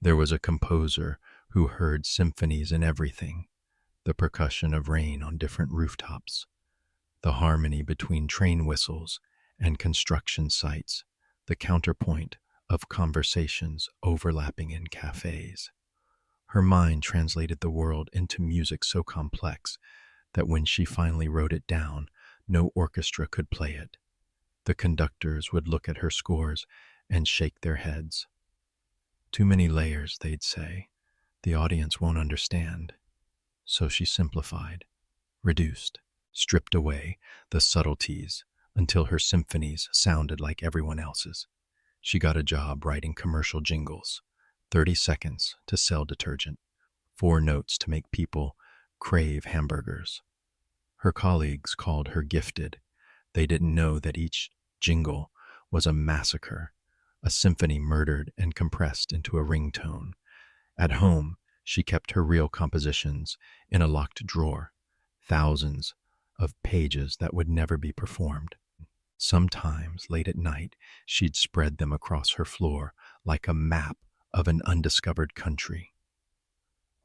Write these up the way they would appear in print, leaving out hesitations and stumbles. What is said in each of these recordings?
There was a composer who heard symphonies in everything, the percussion of rain on different rooftops, the harmony between train whistles and construction sites, the counterpoint of conversations overlapping in cafes. Her mind translated the world into music so complex that when she finally wrote it down, no orchestra could play it. The conductors would look at her scores and shake their heads. Too many layers, they'd say. The audience won't understand. So she simplified, reduced, stripped away the subtleties until her symphonies sounded like everyone else's. She got a job writing commercial jingles, 30 seconds to sell detergent, 4 notes to make people crave hamburgers. Her colleagues called her gifted. They didn't know that each jingle was a massacre, a symphony murdered and compressed into a ringtone. At home, she kept her real compositions in a locked drawer, thousands of pages that would never be performed. Sometimes, late at night, she'd spread them across her floor like a map of an undiscovered country.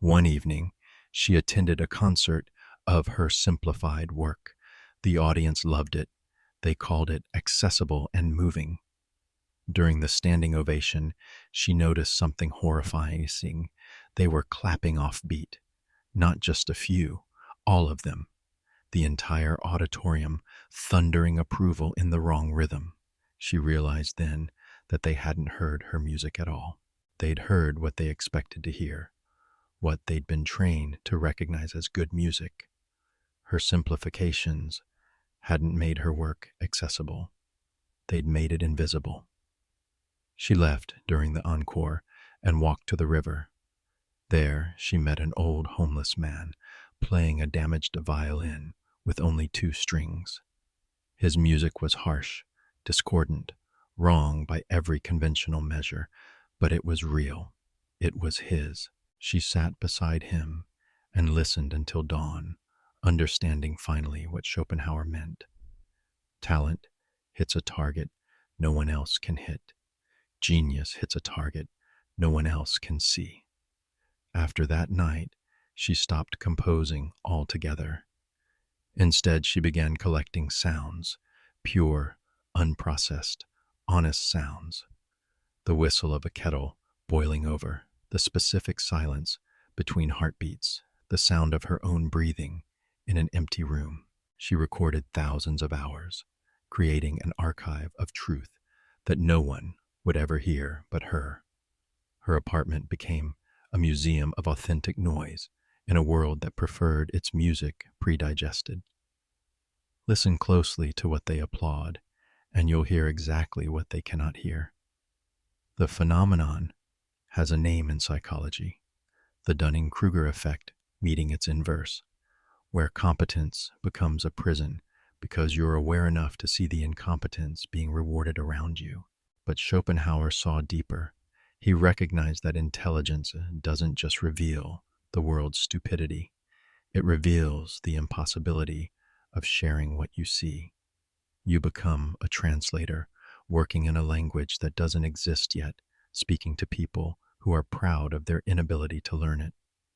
One evening, she attended a concert of her simplified work. The audience loved it. They called it accessible and moving. During the standing ovation, she noticed something horrifying. They were clapping off beat. Not just a few, all of them. The entire auditorium thundering approval in the wrong rhythm. She realized then that they hadn't heard her music at all. They'd heard what they expected to hear, what they'd been trained to recognize as good music. Her simplifications hadn't made her work accessible. They'd made it invisible. She left during the encore and walked to the river. There, she met an old homeless man playing a damaged violin with only 2 strings. His music was harsh, discordant, wrong by every conventional measure, but it was real. It was his. She sat beside him and listened until dawn, understanding finally what Schopenhauer meant. Talent hits a target no one else can hit. Genius hits a target no one else can see. After that night, she stopped composing altogether. Instead, she began collecting sounds, pure, unprocessed, honest sounds. The whistle of a kettle boiling over, the specific silence between heartbeats, the sound of her own breathing in an empty room. She recorded thousands of hours, creating an archive of truth that no one would ever hear but her. Her apartment became a museum of authentic noise in a world that preferred its music pre-digested. Listen closely to what they applaud, and you'll hear exactly what they cannot hear. The phenomenon has a name in psychology, the Dunning-Kruger effect meeting its inverse, where competence becomes a prison because you're aware enough to see the incompetence being rewarded around you. But Schopenhauer saw deeper. He recognized that intelligence doesn't just reveal the world's stupidity. It reveals the impossibility of sharing what you see. You become a translator, working in a language that doesn't exist yet, speaking to people who are proud of their inability to learn it.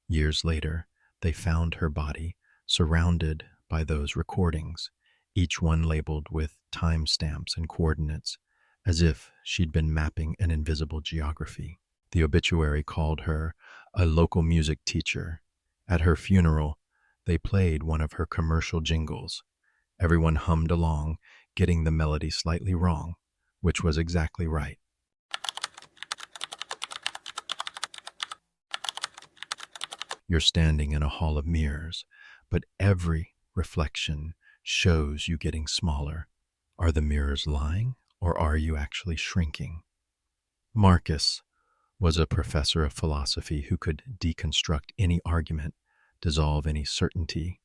Years later, they found her body surrounded by those recordings, each one labeled with timestamps and coordinates, as if she'd been mapping an invisible geography. The obituary called her a local music teacher. At her funeral, they played one of her commercial jingles. Everyone hummed along, getting the melody slightly wrong, which was exactly right. You're standing in a hall of mirrors, but every reflection shows you getting smaller. Are the mirrors lying, or are you actually shrinking? Marcus was a professor of philosophy who could deconstruct any argument, dissolve any certainty,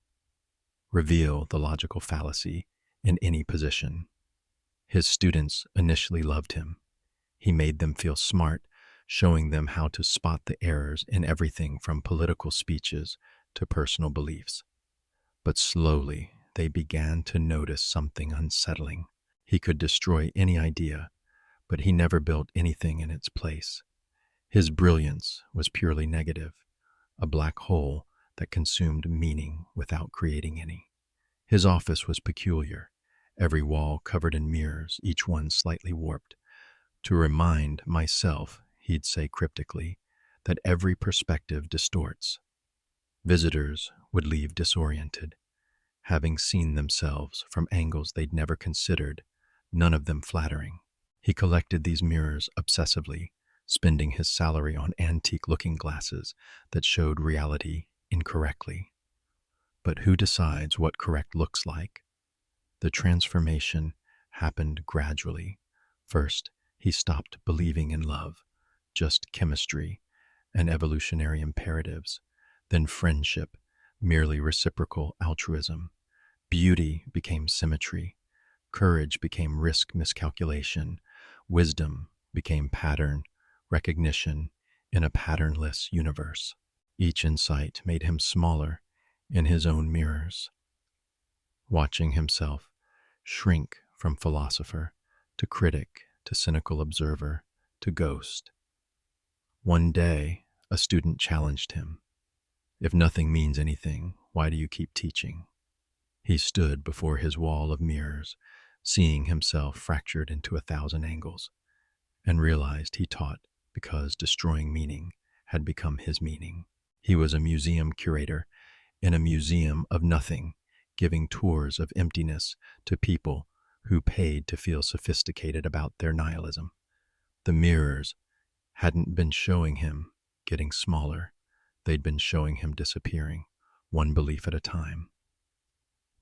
reveal the logical fallacy in any position. His students initially loved him. He made them feel smart, showing them how to spot the errors in everything from political speeches to personal beliefs. But slowly, they began to notice something unsettling. He could destroy any idea, but he never built anything in its place. His brilliance was purely negative, a black hole that consumed meaning without creating any. His office was peculiar, every wall covered in mirrors, each one slightly warped. To remind myself, he'd say cryptically, that every perspective distorts. Visitors would leave disoriented, having seen themselves from angles they'd never considered, none of them flattering. He collected these mirrors obsessively, spending his salary on antique looking glasses that showed reality incorrectly. But who decides what correct looks like? The transformation happened gradually. First, he stopped believing in love, just chemistry and evolutionary imperatives. Then friendship, merely reciprocal altruism. Beauty became symmetry. Courage became risk miscalculation. Wisdom became pattern recognition in a patternless universe. Each insight made him smaller in his own mirrors, watching himself shrink from philosopher to critic to cynical observer to ghost. One day, a student challenged him. If nothing means anything, why do you keep teaching? He stood before his wall of mirrors, seeing himself fractured into 1,000 angles, and realized he taught because destroying meaning had become his meaning. He was a museum curator in a museum of nothing, giving tours of emptiness to people who paid to feel sophisticated about their nihilism. The mirrors hadn't been showing him getting smaller, they'd been showing him disappearing, one belief at a time.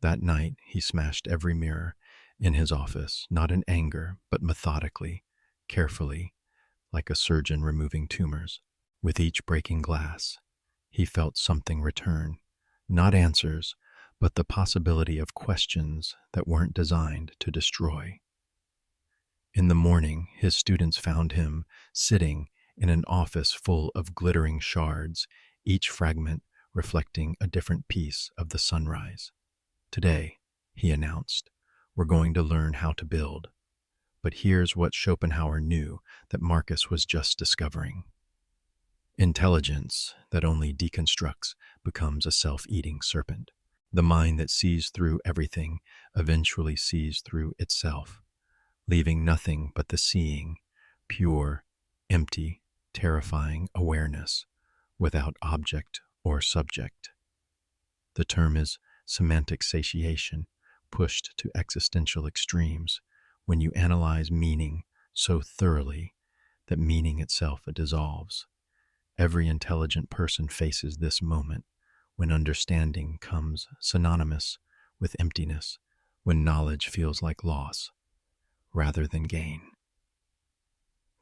That night, he smashed every mirror in his office, not in anger, but methodically, carefully, like a surgeon removing tumors. With each breaking glass, he felt something return, not answers, but the possibility of questions that weren't designed to destroy. In the morning, his students found him sitting in an office full of glittering shards, each fragment reflecting a different piece of the sunrise. Today, he announced, we're going to learn how to build. But here's what Schopenhauer knew that Marcus was just discovering. Intelligence that only deconstructs becomes a self-eating serpent. The mind that sees through everything eventually sees through itself, leaving nothing but the seeing, pure, empty, terrifying awareness without object or subject. The term is semantic satiation, pushed to existential extremes when you analyze meaning so thoroughly that meaning itself dissolves. Every intelligent person faces this moment when understanding comes synonymous with emptiness, when knowledge feels like loss rather than gain.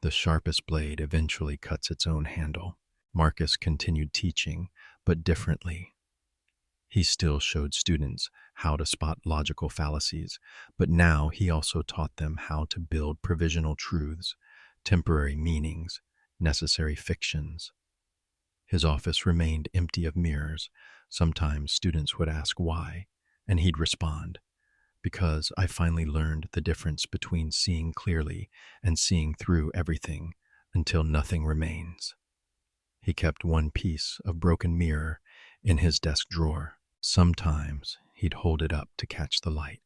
The sharpest blade eventually cuts its own handle. Marcus continued teaching, but differently. He still showed students how to spot logical fallacies, but now he also taught them how to build provisional truths, temporary meanings, necessary fictions. His office remained empty of mirrors. Sometimes students would ask why, and he'd respond, because I finally learned the difference between seeing clearly and seeing through everything until nothing remains. He kept one piece of broken mirror in his desk drawer. Sometimes he'd hold it up to catch the light,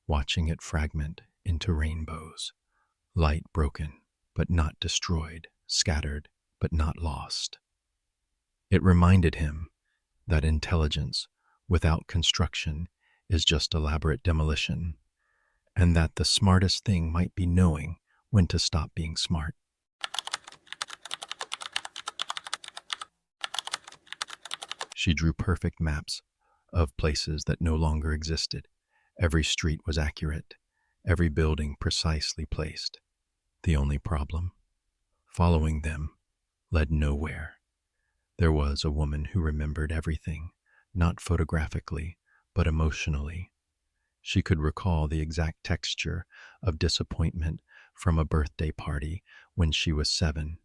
watching it fragment into rainbows. Light broken, but not destroyed, scattered, but not lost. It reminded him that intelligence without construction is just elaborate demolition, and that the smartest thing might be knowing when to stop being smart. She drew perfect maps of places that no longer existed. Every street was accurate, every building precisely placed. The only problem, following them, led nowhere. There was a woman who remembered everything, not photographically, but emotionally. She could recall the exact texture of disappointment from a birthday party when she was 7,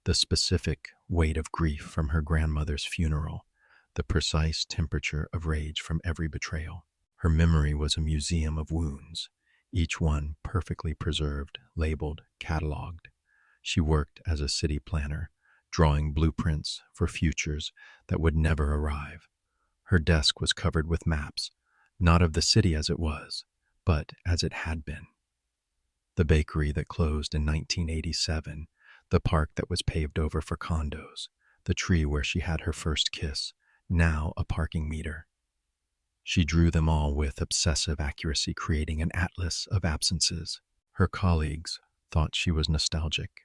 the specific weight of grief from her grandmother's funeral, the precise temperature of rage from every betrayal. Her memory was a museum of wounds, each one perfectly preserved, labeled, cataloged. She worked as a city planner, drawing blueprints for futures that would never arrive. Her desk was covered with maps, not of the city as it was, but as it had been. The bakery that closed in 1987, the park that was paved over for condos, the tree where she had her first kiss, now a parking meter. She drew them all with obsessive accuracy, creating an atlas of absences. Her colleagues thought she was nostalgic.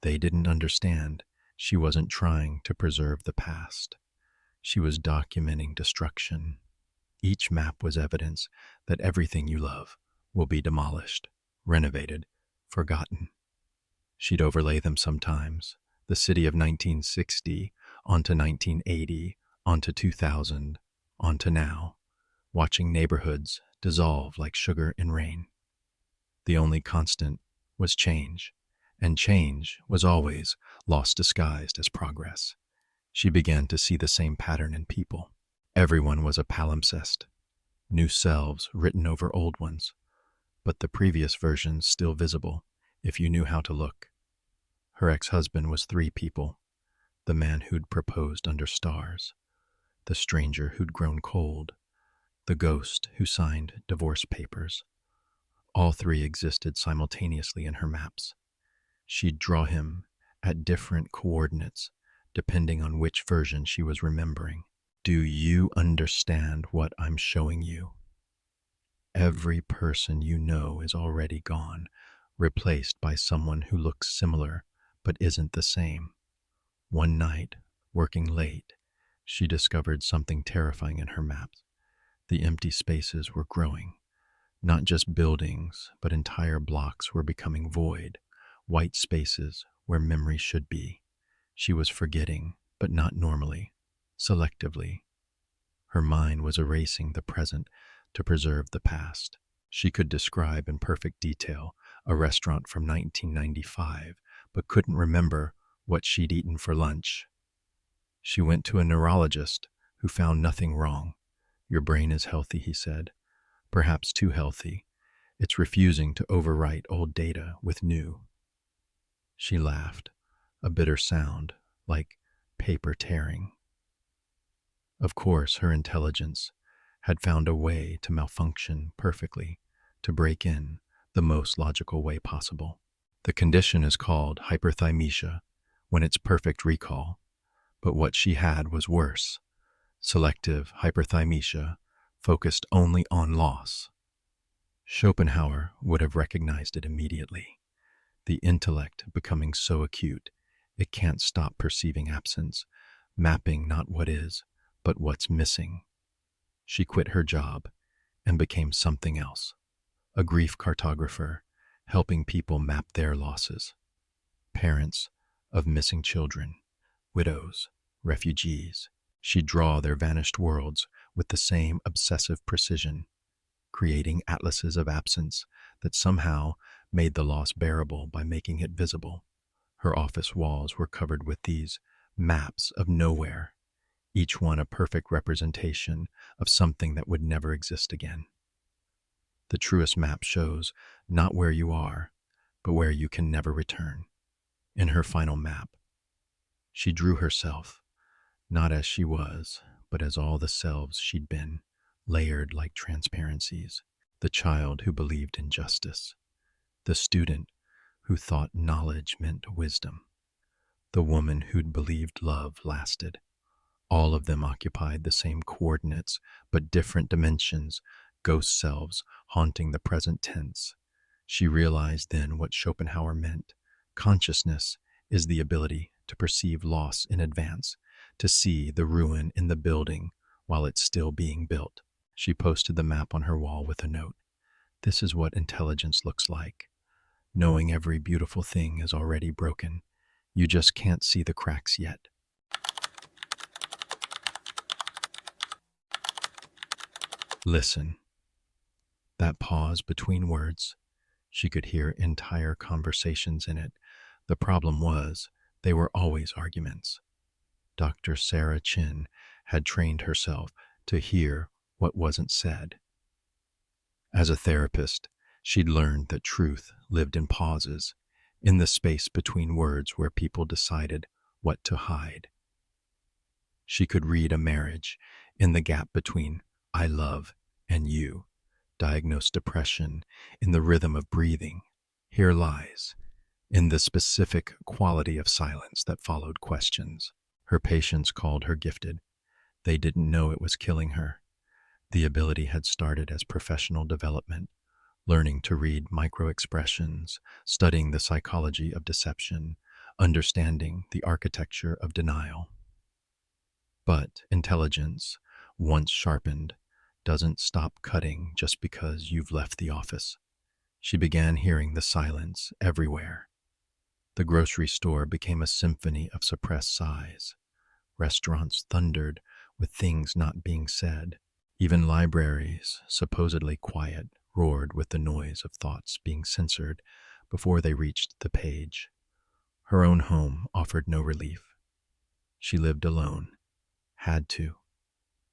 They didn't understand she wasn't trying to preserve the past. She was documenting destruction. Each map was evidence that everything you love will be demolished, renovated, forgotten. She'd overlay them sometimes, the city of 1960 onto 1980, onto 2000, onto now, watching neighborhoods dissolve like sugar in rain. The only constant was change, and change was always loss disguised as progress. She began to see the same pattern in people. Everyone was a palimpsest, new selves written over old ones, but the previous versions still visible if you knew how to look. Her ex-husband was three people: the man who'd proposed under stars, the stranger who'd grown cold, the ghost who signed divorce papers. All three existed simultaneously in her maps. She'd draw him at different coordinates, depending on which version she was remembering. Do you understand what I'm showing you? Every person you know is already gone, replaced by someone who looks similar but isn't the same. One night, working late, she discovered something terrifying in her maps. The empty spaces were growing. Not just buildings, but entire blocks were becoming void, white spaces where memory should be. She was forgetting, but not normally, selectively. Her mind was erasing the present to preserve the past. She could describe in perfect detail a restaurant from 1995, but couldn't remember what she'd eaten for lunch. She went to a neurologist who found nothing wrong. Your brain is healthy, he said. Perhaps too healthy. It's refusing to overwrite old data with new. She laughed, a bitter sound, like paper tearing. Of course, her intelligence had found a way to malfunction perfectly, to break in the most logical way possible. The condition is called hyperthymesia, when it's perfect recall. But what she had was worse. Selective hyperthymesia, focused only on loss. Schopenhauer would have recognized it immediately. The intellect becoming so acute, it can't stop perceiving absence, mapping not what is, but what's missing. She quit her job and became something else, a grief cartographer, helping people map their losses. Parents of missing children, widows, refugees. She'd draw their vanished worlds with the same obsessive precision, creating atlases of absence that somehow made the loss bearable by making it visible. Her office walls were covered with these maps of nowhere, each one a perfect representation of something that would never exist again. The truest map shows not where you are, but where you can never return. In her final map, she drew herself, not as she was, but as all the selves she'd been, layered like transparencies. The child who believed in justice, the student who thought knowledge meant wisdom, the woman who'd believed love lasted. All of them occupied the same coordinates, but different dimensions, ghost selves haunting the present tense. She realized then what Schopenhauer meant. Consciousness is the ability to perceive loss in advance, to see the ruin in the building while it's still being built. She posted the map on her wall with a note. This is what intelligence looks like. Knowing every beautiful thing is already broken. You just can't see the cracks yet. Listen. That pause between words, she could hear entire conversations in it. The problem was, they were always arguments. Dr. Sarah Chin had trained herself to hear what wasn't said. As a therapist, she'd learned that truth lived in pauses, in the space between words where people decided what to hide. She could read a marriage in the gap between I love and you, diagnose depression in the rhythm of breathing, hear lies in the specific quality of silence that followed questions. Her patients called her gifted. They didn't know it was killing her. The ability had started as professional development, learning to read micro-expressions, studying the psychology of deception, understanding the architecture of denial. But intelligence, once sharpened, doesn't stop cutting just because you've left the office. She began hearing the silence everywhere. The grocery store became a symphony of suppressed sighs. Restaurants thundered with things not being said. Even libraries, supposedly quiet, roared with the noise of thoughts being censored before they reached the page. Her own home offered no relief. She lived alone, had to,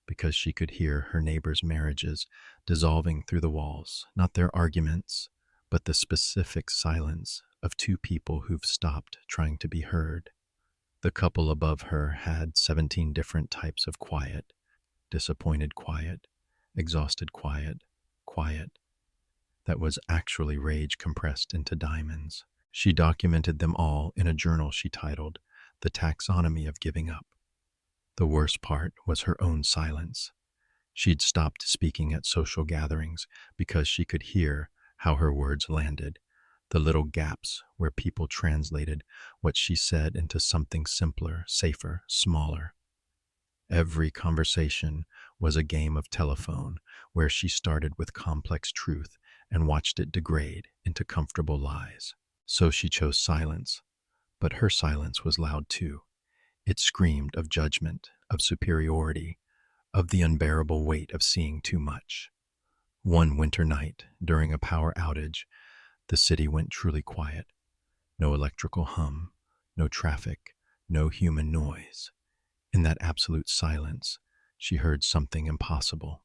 because she could hear her neighbors' marriages dissolving through the walls, not their arguments, but the specific silence of two people who've stopped trying to be heard. The couple above her had 17 different types of quiet: disappointed quiet, exhausted quiet, quiet that was actually rage compressed into diamonds. She documented them all in a journal she titled The Taxonomy of Giving Up. The worst part was her own silence. She'd stopped speaking at social gatherings because she could hear how her words landed, the little gaps where people translated what she said into something simpler, safer, smaller. Every conversation was a game of telephone where she started with complex truth and watched it degrade into comfortable lies. So she chose silence, but her silence was loud too. It screamed of judgment, of superiority, of the unbearable weight of seeing too much. One winter night, during a power outage, the city went truly quiet. No electrical hum, no traffic, no human noise. In that absolute silence, she heard something impossible.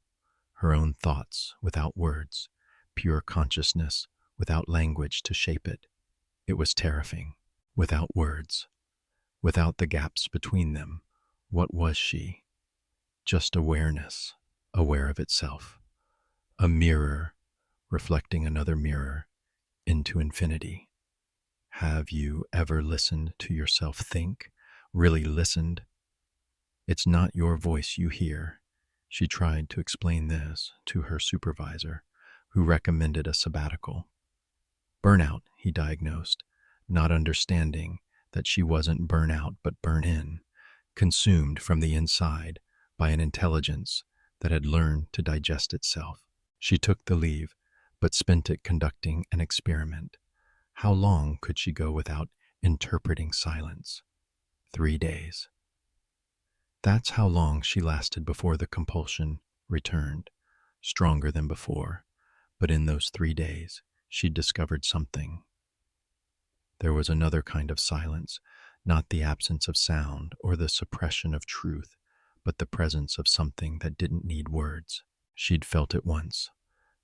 Her own thoughts without words, pure consciousness without language to shape it. It was terrifying. Without words, without the gaps between them, what was she? Just awareness, aware of itself. A mirror reflecting another mirror into infinity. Have you ever listened to yourself think? Really listened? It's not your voice you hear. She tried to explain this to her supervisor, who recommended a sabbatical. Burnout, he diagnosed, not understanding that she wasn't burnout but burn in, consumed from the inside by an intelligence that had learned to digest itself. She took the leave, but spent it conducting an experiment. How long could she go without interpreting silence? 3 days. That's how long she lasted before the compulsion returned, stronger than before. But in those 3 days, she discovered something. There was another kind of silence, not the absence of sound or the suppression of truth, but the presence of something that didn't need words. She'd felt it once,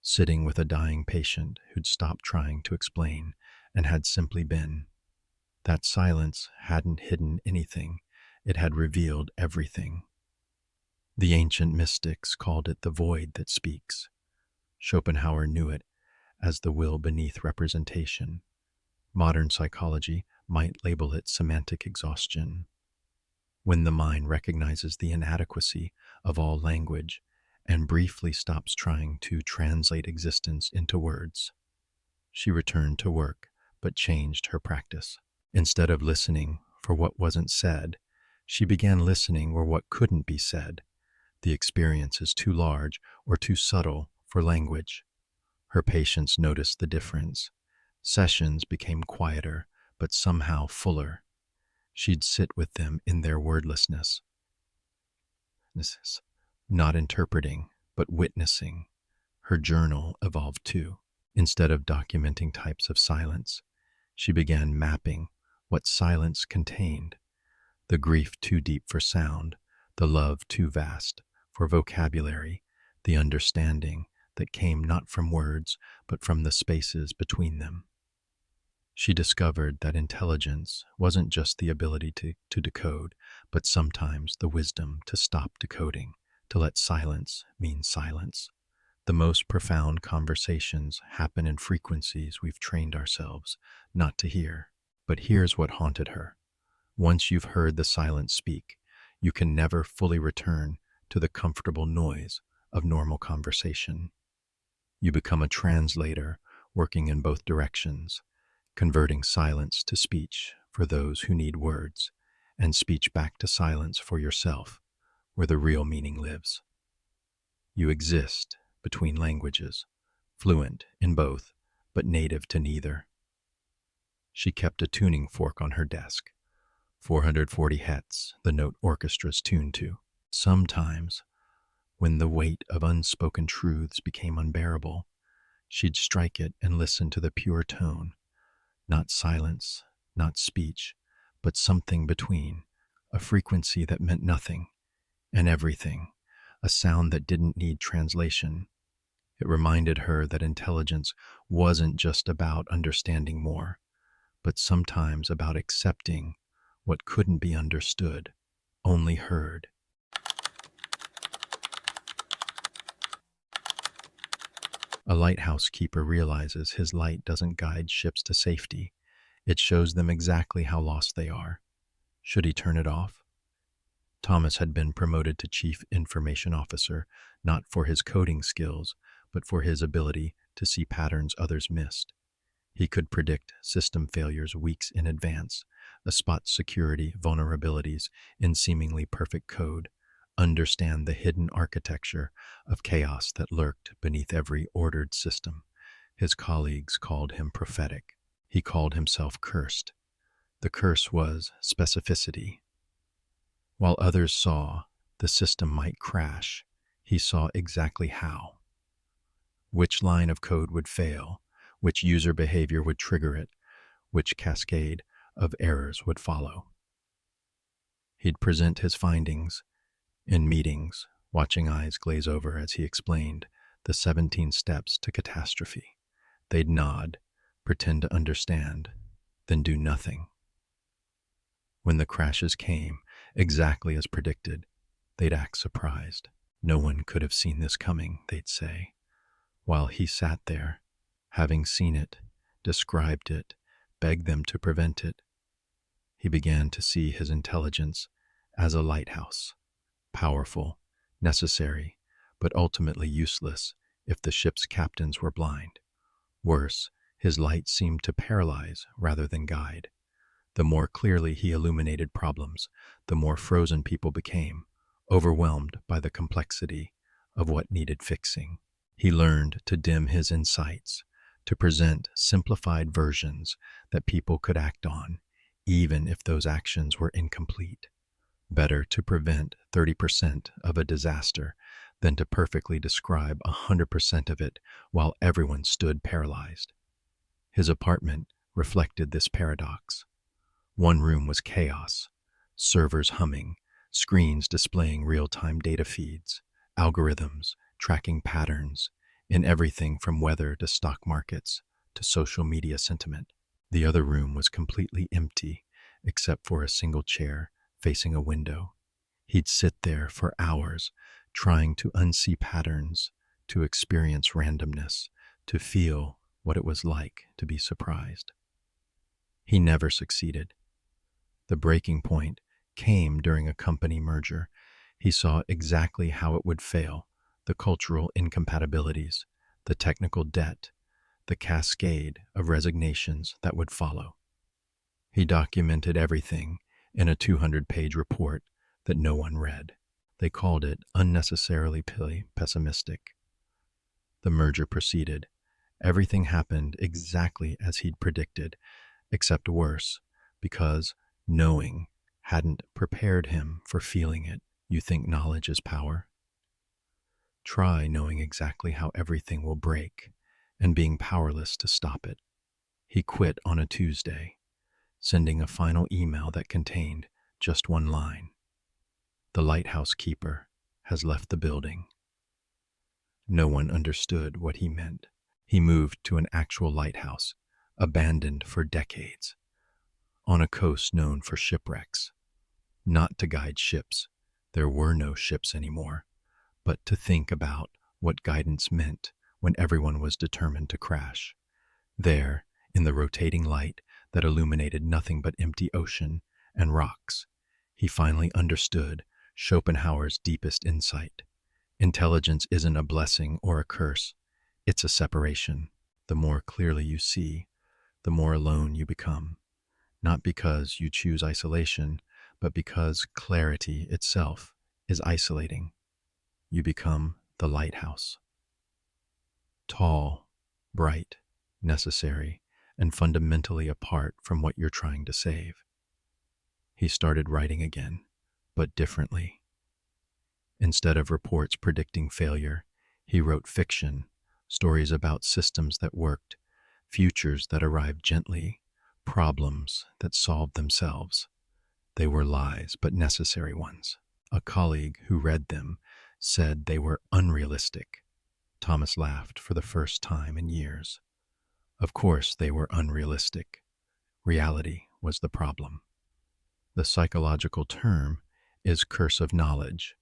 sitting with a dying patient who'd stopped trying to explain and had simply been. That silence hadn't hidden anything. It had revealed everything. The ancient mystics called it the void that speaks. Schopenhauer knew it as the will beneath representation. Modern psychology might label it semantic exhaustion. When the mind recognizes the inadequacy of all language and briefly stops trying to translate existence into words. She returned to work, but changed her practice. Instead of listening for what wasn't said, she began listening for what couldn't be said. The experience is too large or too subtle for language. Her patients noticed the difference. Sessions became quieter, but somehow fuller. She'd sit with them in their wordlessness. Not interpreting, but witnessing. Her journal evolved too. Instead of documenting types of silence, she began mapping what silence contained. The grief too deep for sound, the love too vast for vocabulary, the understanding that came not from words, but from the spaces between them. She discovered that intelligence wasn't just the ability to decode, but sometimes the wisdom to stop decoding, to let silence mean silence. The most profound conversations happen in frequencies we've trained ourselves not to hear. But here's what haunted her. Once you've heard the silence speak, you can never fully return to the comfortable noise of normal conversation. You become a translator working in both directions, converting silence to speech for those who need words, and speech back to silence for yourself, where the real meaning lives. You exist between languages, fluent in both, but native to neither. She kept a tuning fork on her desk, 440 Hz, the note orchestra's tuned to. Sometimes, when the weight of unspoken truths became unbearable, she'd strike it and listen to the pure tone, not silence, not speech, but something between, a frequency that meant nothing and everything, a sound that didn't need translation. It reminded her that intelligence wasn't just about understanding more, but sometimes about accepting what couldn't be understood, only heard. A lighthouse keeper realizes his light doesn't guide ships to safety. It shows them exactly how lost they are. Should he turn it off? Thomas had been promoted to Chief Information Officer, not for his coding skills, but for his ability to see patterns others missed. He could predict system failures weeks in advance, spot security vulnerabilities in seemingly perfect code, understand the hidden architecture of chaos that lurked beneath every ordered system. His colleagues called him prophetic. He called himself cursed. The curse was specificity. While others saw the system might crash, he saw exactly how. Which line of code would fail, which user behavior would trigger it, which cascade of errors would follow. He'd present his findings in meetings, watching eyes glaze over as he explained the 17 steps to catastrophe. They'd nod, pretend to understand, then do nothing. When the crashes came, exactly as predicted, they'd act surprised. No one could have seen this coming, they'd say, while he sat there, having seen it, described it, begged them to prevent it. He began to see his intelligence as a lighthouse, powerful, necessary, but ultimately useless if the ship's captains were blind. Worse, his light seemed to paralyze rather than guide. The more clearly he illuminated problems, the more frozen people became, overwhelmed by the complexity of what needed fixing. He learned to dim his insights, to present simplified versions that people could act on, even if those actions were incomplete. Better to prevent 30% of a disaster than to perfectly describe 100% of it while everyone stood paralyzed. His apartment reflected this paradox. One room was chaos, servers humming, screens displaying real-time data feeds, algorithms tracking patterns in everything from weather to stock markets to social media sentiment. The other room was completely empty, except for a single chair facing a window. He'd sit there for hours, trying to unsee patterns, to experience randomness, to feel what it was like to be surprised. He never succeeded. The breaking point came during a company merger. He saw exactly how it would fail, the cultural incompatibilities, the technical debt, the cascade of resignations that would follow. He documented everything in a 200-page report that no one read. They called it unnecessarily pessimistic. The merger proceeded. Everything happened exactly as he'd predicted, except worse, because knowing hadn't prepared him for feeling it. You think knowledge is power? Try knowing exactly how everything will break and being powerless to stop it. He quit on a Tuesday, sending a final email that contained just one line. The lighthouse keeper has left the building. No one understood what he meant. He moved to an actual lighthouse, abandoned for decades, on a coast known for shipwrecks. Not to guide ships, there were no ships anymore, but to think about what guidance meant when everyone was determined to crash. There, in the rotating light that illuminated nothing but empty ocean and rocks, he finally understood Schopenhauer's deepest insight. Intelligence isn't a blessing or a curse, it's a separation. The more clearly you see, the more alone you become. Not because you choose isolation, but because clarity itself is isolating. You become the lighthouse. Tall, bright, necessary, and fundamentally apart from what you're trying to save. He started writing again, but differently. Instead of reports predicting failure, he wrote fiction, stories about systems that worked, futures that arrived gently, problems that solved themselves. They were lies, but necessary ones. A colleague who read them said they were unrealistic. Thomas laughed for the first time in years. Of course they were unrealistic. Reality was the problem. The psychological term is curse of knowledge,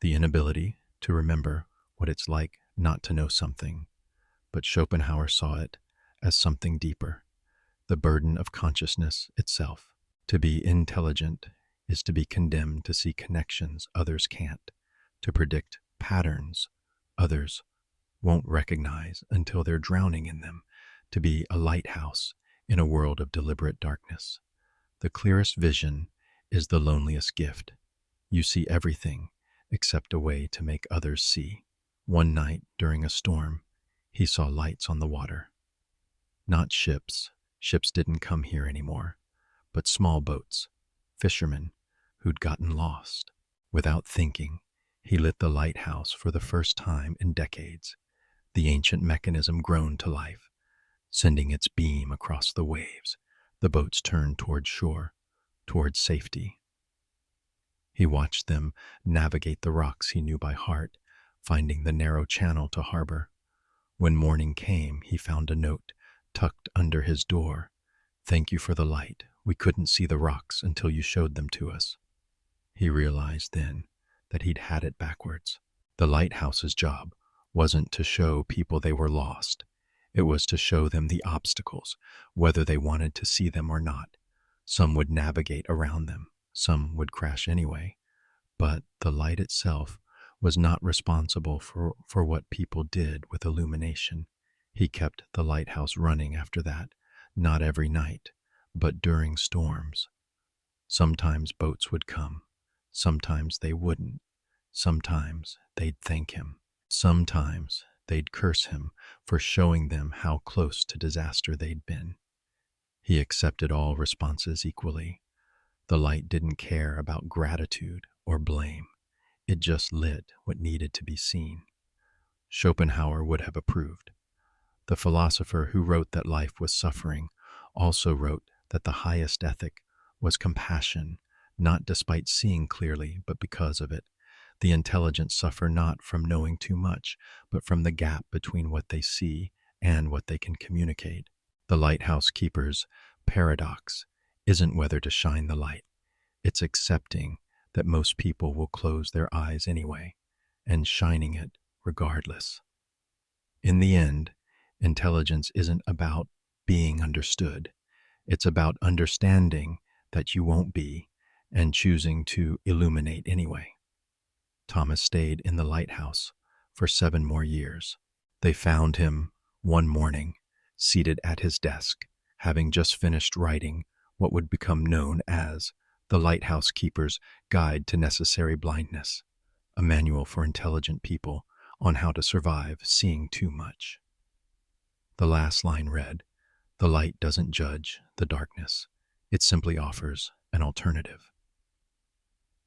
the inability to remember what it's like not to know something. But Schopenhauer saw it as something deeper, the burden of consciousness itself. To be intelligent is to be condemned to see connections others can't, to predict patterns others won't recognize until they're drowning in them, to be a lighthouse in a world of deliberate darkness. The clearest vision is the loneliest gift. You see everything except a way to make others see. One night during a storm, he saw lights on the water. Not ships. Ships didn't come here anymore, but small boats, fishermen who'd gotten lost. Without thinking, he lit the lighthouse for the first time in decades. The ancient mechanism groaned to life, sending its beam across the waves. The boats turned toward shore, toward safety. He watched them navigate the rocks he knew by heart, finding the narrow channel to harbor. When morning came, he found a note tucked under his door. "Thank you for the light. We couldn't see the rocks until you showed them to us." He realized then that he'd had it backwards. The lighthouse's job wasn't to show people they were lost. It was to show them the obstacles, whether they wanted to see them or not. Some would navigate around them, some would crash anyway. But the light itself was not responsible for what people did with illumination. He kept the lighthouse running after that, not every night, but during storms. Sometimes boats would come, sometimes they wouldn't. Sometimes they'd thank him. Sometimes they'd curse him for showing them how close to disaster they'd been. He accepted all responses equally. The light didn't care about gratitude or blame. It just lit what needed to be seen. Schopenhauer would have approved. The philosopher who wrote that life was suffering also wrote that the highest ethic was compassion, not despite seeing clearly, but because of it. The intelligent suffer not from knowing too much, but from the gap between what they see and what they can communicate. The lighthouse keeper's paradox isn't whether to shine the light. It's accepting that most people will close their eyes anyway, and shining it regardless. In the end, intelligence isn't about being understood. It's about understanding that you won't be and choosing to illuminate anyway. Thomas stayed in the lighthouse for 7 more years. They found him one morning, seated at his desk, having just finished writing what would become known as The Lighthouse Keeper's Guide to Necessary Blindness, a manual for intelligent people on how to survive seeing too much. The last line read, "The light doesn't judge the darkness. It simply offers an alternative."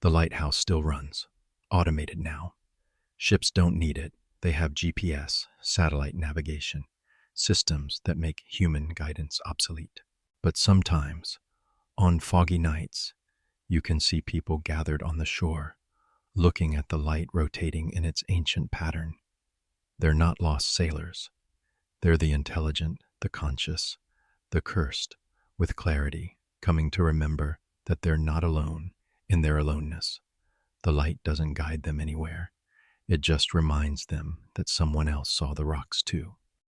The lighthouse still runs, automated now. Ships don't need it. They have GPS, satellite navigation, systems that make human guidance obsolete. But sometimes, on foggy nights, you can see people gathered on the shore, looking at the light rotating in its ancient pattern. They're not lost sailors. They're the intelligent, the conscious, The cursed, with clarity, coming to remember that they're not alone in their aloneness. The light doesn't guide them anywhere. It just reminds them that someone else saw the rocks too.